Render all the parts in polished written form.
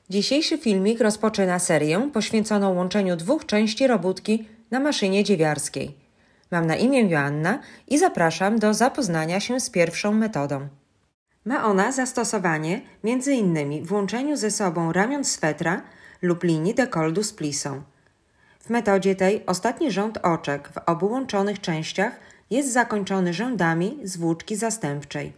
Dzisiejszy filmik rozpoczyna serię poświęconą łączeniu dwóch części robótki na maszynie dziewiarskiej. Mam na imię Joanna i zapraszam do zapoznania się z pierwszą metodą. Ma ona zastosowanie m.in. w łączeniu ze sobą ramion swetra lub linii dekoldu z plisą. W metodzie tej ostatni rząd oczek w obu łączonych częściach jest zakończony rzędami z włóczki zastępczej.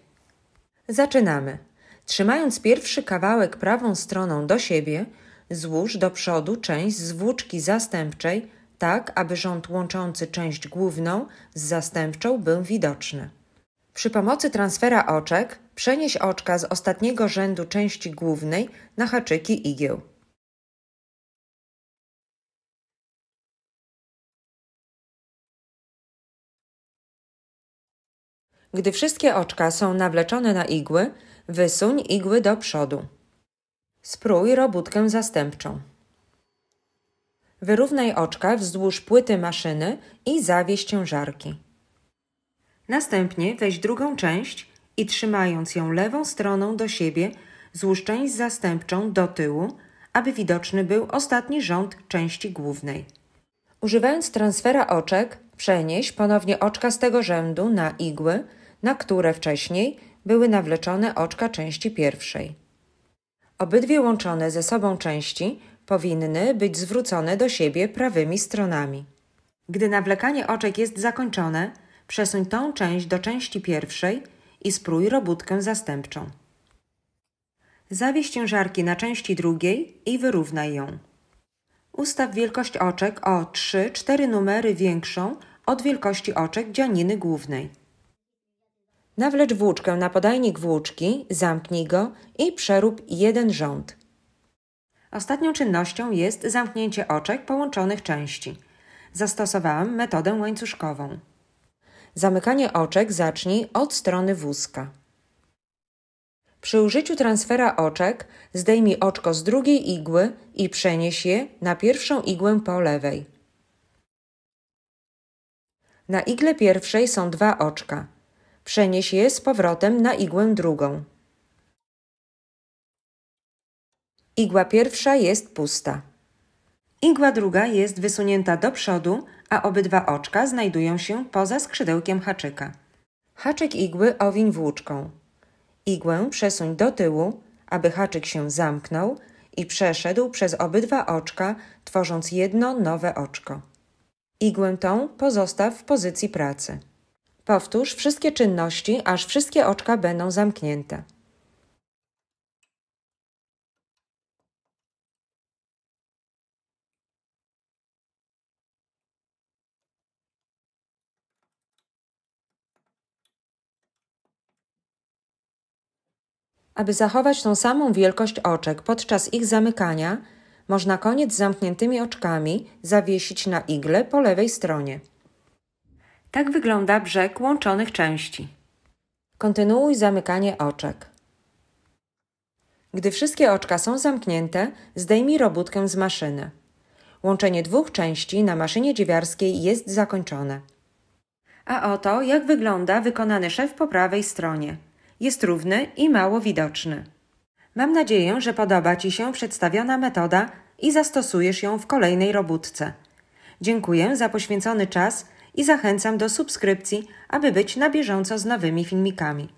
Zaczynamy. Trzymając pierwszy kawałek prawą stroną do siebie, złóż do przodu część z włóczki zastępczej, tak aby rząd łączący część główną z zastępczą był widoczny. Przy pomocy transfera oczek przenieś oczka z ostatniego rzędu części głównej na haczyki igieł. Gdy wszystkie oczka są nawleczone na igły, wysuń igły do przodu. Sprój robótkę zastępczą. Wyrównaj oczka wzdłuż płyty maszyny i zawieś ciężarki. Następnie weź drugą część i trzymając ją lewą stroną do siebie, złóż część zastępczą do tyłu, aby widoczny był ostatni rząd części głównej. Używając transfera oczek, przenieś ponownie oczka z tego rzędu na igły, na które wcześniej były nawleczone oczka części pierwszej. Obydwie łączone ze sobą części powinny być zwrócone do siebie prawymi stronami. Gdy nawlekanie oczek jest zakończone, przesuń tą część do części pierwszej i sprój robótkę zastępczą. Zawieś ciężarki na części drugiej i wyrównaj ją. Ustaw wielkość oczek o 3-4 numery większą od wielkości oczek dzianiny głównej. Nawlecz włóczkę na podajnik włóczki, zamknij go i przerób jeden rząd. Ostatnią czynnością jest zamknięcie oczek połączonych części. Zastosowałam metodę łańcuszkową. Zamykanie oczek zacznij od strony wózka. Przy użyciu transfera oczek zdejmij oczko z drugiej igły i przenieś je na pierwszą igłę po lewej. Na igle pierwszej są dwa oczka. Przenieś je z powrotem na igłę drugą. Igła pierwsza jest pusta. Igła druga jest wysunięta do przodu, a obydwa oczka znajdują się poza skrzydełkiem haczyka. Haczyk igły owiń włóczką. Igłę przesuń do tyłu, aby haczyk się zamknął i przeszedł przez obydwa oczka, tworząc jedno nowe oczko. Igłę tą pozostaw w pozycji pracy. Powtórz wszystkie czynności, aż wszystkie oczka będą zamknięte. Aby zachować tą samą wielkość oczek podczas ich zamykania, można koniec z zamkniętymi oczkami zawiesić na igle po lewej stronie. Tak wygląda brzeg łączonych części. Kontynuuj zamykanie oczek. Gdy wszystkie oczka są zamknięte, zdejmij robótkę z maszyny. Łączenie dwóch części na maszynie dziewiarskiej jest zakończone. A oto jak wygląda wykonany szef po prawej stronie. Jest równy i mało widoczny. Mam nadzieję, że podoba Ci się przedstawiona metoda i zastosujesz ją w kolejnej robótce. Dziękuję za poświęcony czas i zachęcam do subskrypcji, aby być na bieżąco z nowymi filmikami.